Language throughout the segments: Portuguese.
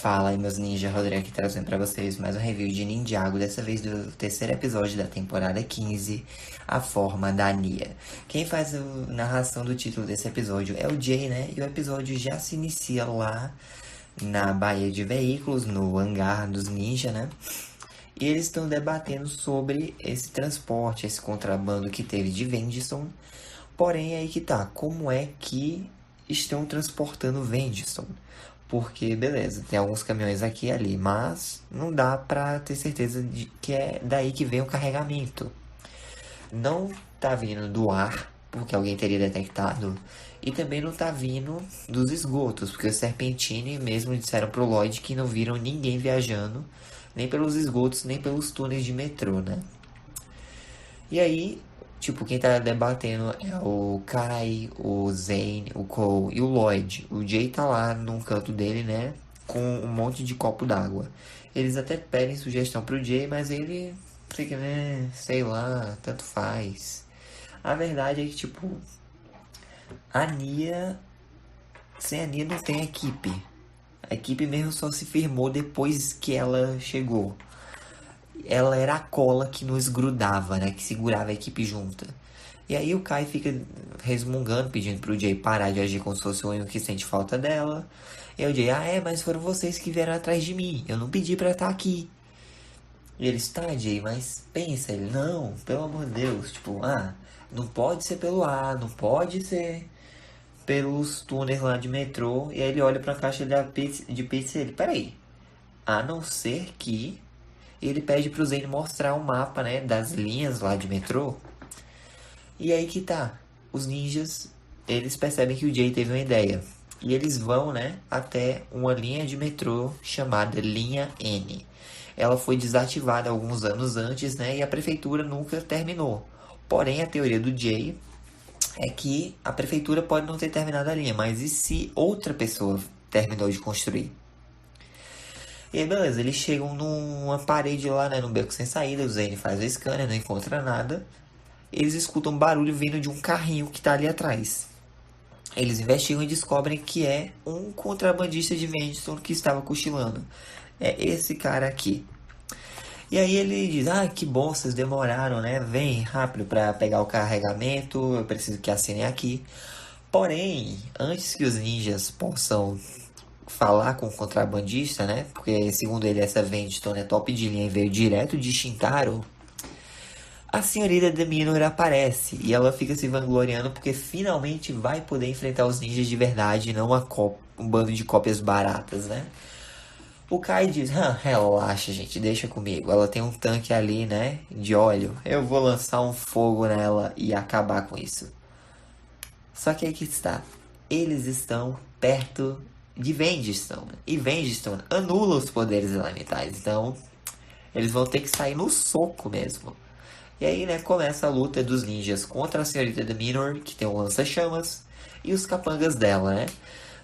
Fala aí, meus ninjas, Rodrigo aqui trazendo pra vocês mais um review de Ninjago, dessa vez do terceiro episódio da temporada 15, A Forma da Nia. Quem faz a narração do título desse episódio é o Jay, né? E o episódio já se inicia lá na Baía de Veículos, no hangar dos ninjas, né? E eles estão debatendo sobre esse transporte, esse contrabando que teve de Vendiston. Porém, aí que tá, como é que estão transportando Vendiston? Porque, beleza, tem alguns caminhões aqui e ali, mas não dá pra ter certeza de que é daí que vem o carregamento. Não tá vindo do ar, porque alguém teria detectado, e também não tá vindo dos esgotos, porque o Serpentine mesmo disseram pro Lloyd que não viram ninguém viajando, nem pelos esgotos, nem pelos túneis de metrô, né? E aí, tipo, quem tá debatendo é o Kai, o Zane, o Cole e o Lloyd. O Jay tá lá num canto dele, né? Com um monte de copo d'água. Eles até pedem sugestão pro Jay, mas ele fica, né? Sei lá, tanto faz. A verdade é que, tipo, a Nia. Sem a Nia não tem equipe. A equipe mesmo só se firmou depois que ela chegou. Ela era a cola que nos grudava, né? Que segurava a equipe junta. E aí o Kai fica resmungando, pedindo pro Jay parar de agir como se fosse o único que sente falta dela. E aí o Jay, mas foram vocês que vieram atrás de mim. Eu não pedi pra estar aqui. E ele está, Jay, mas pensa, ele, não, pelo amor de Deus, tipo, não pode ser pelo ar, não pode ser pelos túneis lá de metrô. E aí ele olha pra caixa de pizza e ele, peraí, a não ser que ele pede pro Zane mostrar um mapa, né, das linhas lá de metrô. E aí que tá, os ninjas, eles percebem que o Jay teve uma ideia. E eles vão, né, até uma linha de metrô chamada Linha N. Ela foi desativada alguns anos antes, né, e a prefeitura nunca terminou. Porém, a teoria do Jay é que a prefeitura pode não ter terminado a linha, mas e se outra pessoa terminou de construir? E aí, beleza, eles chegam numa parede lá, né, no beco sem saída, o Zane faz o scanner, não encontra nada. Eles escutam um barulho vindo de um carrinho que tá ali atrás. Eles investigam e descobrem que é um contrabandista de Ventiston que estava cochilando. É esse cara aqui. E aí ele diz, que bom, vocês demoraram, né? Vem rápido para pegar o carregamento, eu preciso que assinem aqui. Porém, antes que os ninjas possam falar com o contrabandista, né? Porque segundo ele essa Ventiston é top de linha e veio direto de Shintaro. A senhorita Deminor aparece e ela fica se vangloriando porque finalmente vai poder enfrentar os ninjas de verdade e não um bando de cópias baratas, né? O Kai diz, relaxa gente, deixa comigo. Ela tem um tanque ali, né, de óleo. Eu vou lançar um fogo nela e acabar com isso. Só que aí que está. Eles estão perto de Vengiston. E Vengiston anula os poderes elementais. Então, eles vão ter que sair no soco mesmo. E aí, né, começa a luta dos ninjas contra a senhorita de Minor, que tem um lança-chamas, e os capangas dela, né?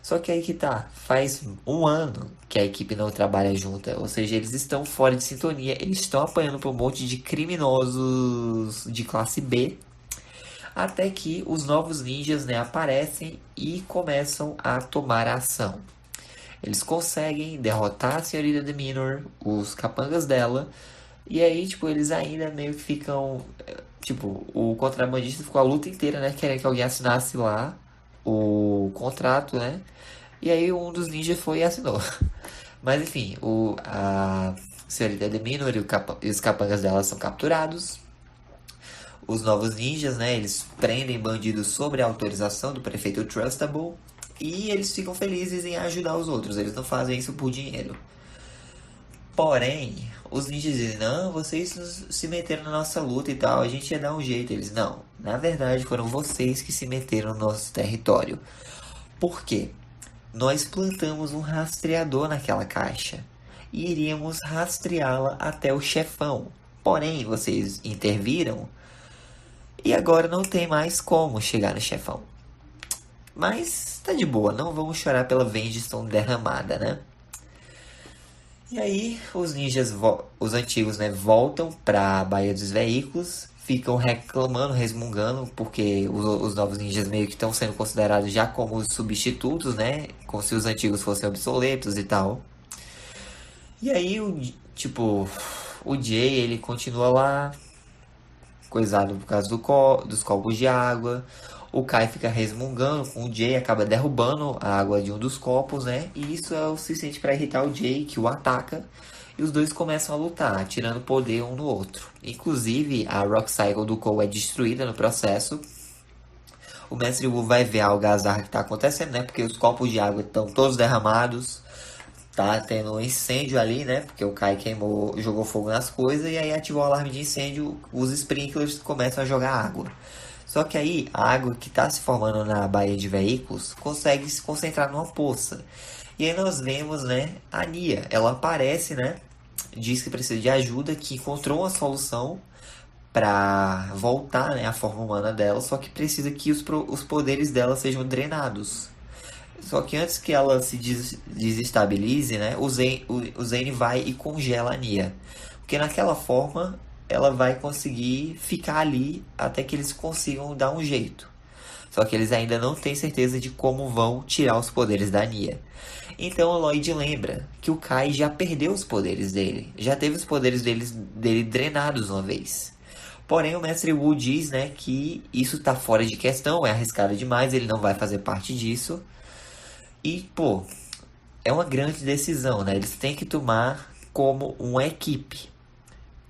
Só que aí que tá, faz um ano que a equipe não trabalha junta, ou seja, eles estão fora de sintonia, eles estão apanhando por um monte de criminosos de classe B, até que os novos ninjas, né, aparecem e começam a tomar ação. Eles conseguem derrotar a senhorita de Minor, os capangas dela, e aí, tipo, eles ainda meio que ficam. Tipo, o contrabandista ficou a luta inteira, né? Querendo que alguém assinasse lá o contrato, né? E aí um dos ninjas foi e assinou. Mas enfim, a senhorita de Minor e os capangas dela são capturados. Os novos ninjas, né? Eles prendem bandidos sobre a autorização do prefeito Trustable. E eles ficam felizes em ajudar os outros. Eles não fazem isso por dinheiro. Porém, os ninjas dizem, não, vocês se meteram na nossa luta e tal, a gente ia dar um jeito. Eles, não, na verdade foram vocês que se meteram no nosso território. Por quê? Nós plantamos um rastreador naquela caixa e iríamos rastreá-la até o chefão. Porém, vocês interviram e agora não tem mais como chegar no chefão. Mas tá de boa, não vamos chorar pela Vengeance derramada, né? E aí, os ninjas, os antigos, né, voltam pra Baía dos Veículos, ficam reclamando, resmungando, porque os novos ninjas meio que estão sendo considerados já como os substitutos, né, como se os antigos fossem obsoletos e tal. E aí, o Jay, ele continua lá, coisado por causa dos copos de água. O Kai fica resmungando com o Jay, acaba derrubando a água de um dos copos, né? E isso é o suficiente para irritar o Jay, que o ataca. E os dois começam a lutar, tirando poder um no outro. Inclusive, a Rock Cycle do Cole é destruída no processo. O Mestre Wu vai ver a algazarra que está acontecendo, né? Porque os copos de água estão todos derramados. Tá tendo um incêndio ali, né? Porque o Kai queimou, jogou fogo nas coisas e aí ativou o alarme de incêndio. Os sprinklers começam a jogar água. Só que aí a água que está se formando na baía de veículos consegue se concentrar numa poça. E aí nós vemos, né, a Nia. Ela aparece, né? Diz que precisa de ajuda, que encontrou uma solução para voltar, né, à forma humana dela, só que precisa que os poderes dela sejam drenados. Só que antes que ela se desestabilize, né, o Zane vai e congela a Nia. Porque naquela forma ela vai conseguir ficar ali até que eles consigam dar um jeito. Só que eles ainda não têm certeza de como vão tirar os poderes da Nia. Então o Lloyd lembra que o Kai já perdeu os poderes dele. Já teve os poderes dele drenados uma vez. Porém, o Mestre Wu diz, né, que isso tá fora de questão, é arriscado demais, ele não vai fazer parte disso. E, pô, é uma grande decisão, né? Eles têm que tomar como uma equipe.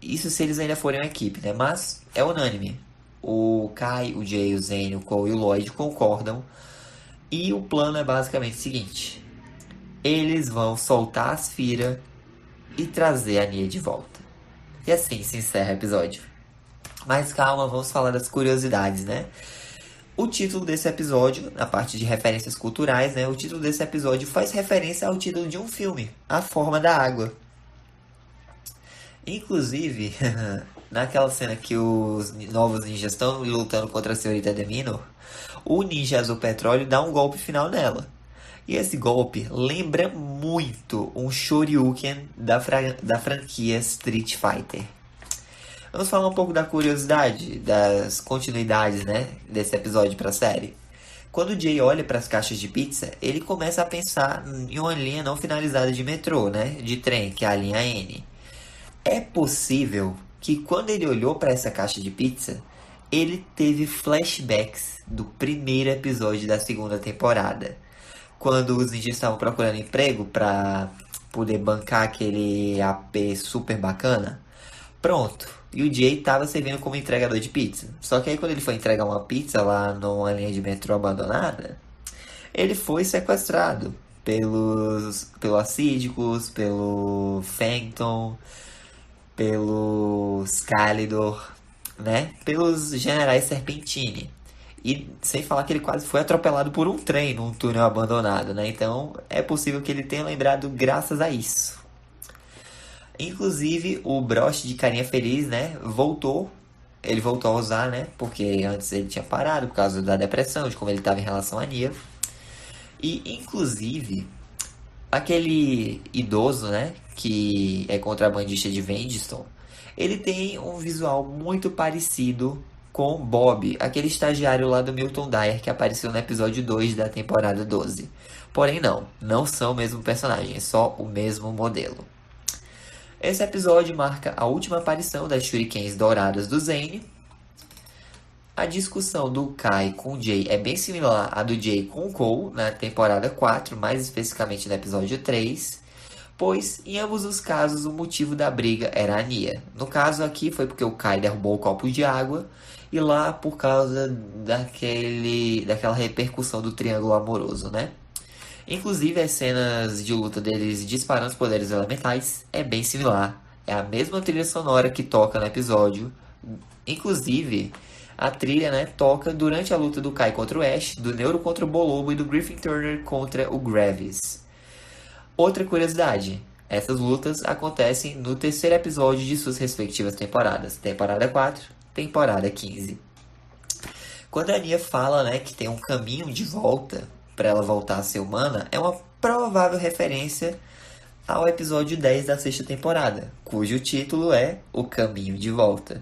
Isso se eles ainda forem uma equipe, né? Mas é unânime. O Kai, o Jay, o Zane, o Cole e o Lloyd concordam. E o plano é basicamente o seguinte. Eles vão soltar as Fira e trazer a Nia de volta. E assim se encerra o episódio. Mas calma, vamos falar das curiosidades, né? O título desse episódio, na parte de referências culturais, né? O título desse episódio faz referência ao título de um filme, A Forma da Água. Inclusive, naquela cena que os novos ninjas estão lutando contra a senhorita Demino, o ninja azul petróleo dá um golpe final nela. E esse golpe lembra muito um Shoryuken da franquia Street Fighter. Vamos falar um pouco da curiosidade, das continuidades, né, desse episódio para a série. Quando o Jay olha para as caixas de pizza, ele começa a pensar em uma linha não finalizada de metrô, né, de trem, que é a linha N. É possível que quando ele olhou para essa caixa de pizza, ele teve flashbacks do primeiro episódio da segunda temporada. Quando os ninjas estavam procurando emprego para poder bancar aquele AP super bacana. Pronto. E o Jay tava servindo como entregador de pizza. Só que aí quando ele foi entregar uma pizza lá numa linha de metrô abandonada, ele foi sequestrado pelos Assídicos, pelo Phantom, pelos Calidor, né? Pelos generais Serpentine. E sem falar que ele quase foi atropelado por um trem num túnel abandonado, né? Então é possível que ele tenha lembrado graças a isso. Inclusive o broche de carinha feliz, né? Voltou. Ele voltou a usar, né? Porque antes ele tinha parado por causa da depressão, de como ele estava em relação a Nia. E inclusive aquele idoso, né? Que é contrabandista de Vendiston. Ele tem um visual muito parecido com Bob, aquele estagiário lá do Milton Dyer que apareceu no episódio 2 da temporada 12. Porém não são o mesmo personagem, é só o mesmo modelo. Esse episódio marca a última aparição das Shurikens douradas do Zane. A discussão do Kai com o Jay é bem similar à do Jay com o Cole na temporada 4, mais especificamente no episódio 3, pois em ambos os casos o motivo da briga era a Nia. No caso aqui foi porque o Kai derrubou o copo de água e lá por causa daquela repercussão do triângulo amoroso, né? Inclusive as cenas de luta deles disparando os poderes elementais é bem similar. É a mesma trilha sonora que toca no episódio. Inclusive, a trilha, né, toca durante a luta do Kai contra o Ash, do Neuro contra o Bolobo e do Griffin Turner contra o Graves. Outra curiosidade, essas lutas acontecem no terceiro episódio de suas respectivas temporadas. Temporada 4, temporada 15. Quando a Nia fala, né, que tem um caminho de volta para ela voltar a ser humana, é uma provável referência ao episódio 10 da sexta temporada, cujo título é O Caminho de Volta.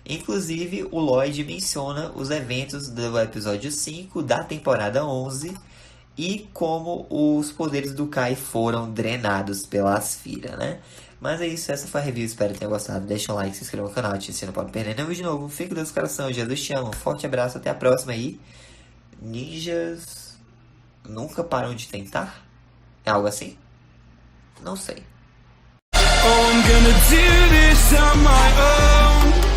Inclusive, o Lloyd menciona os eventos do episódio 5 da temporada 11 e como os poderes do Kai foram drenados pela Asfira, né? Mas é isso, essa foi a review, espero que tenham gostado. Deixa um like, se inscreva no canal, ative o sininho para não perder nenhum vídeo novo. Fique com Deus no coração, Jesus te ama, um forte abraço, até a próxima aí. Ninjas nunca param de tentar? É algo assim? Não sei. Oh, I'm gonna do this on my own.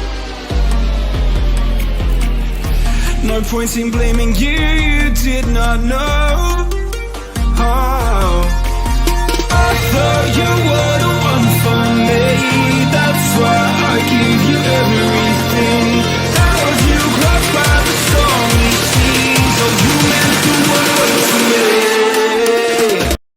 No point in blaming you, you did not know. Oh, I thought you were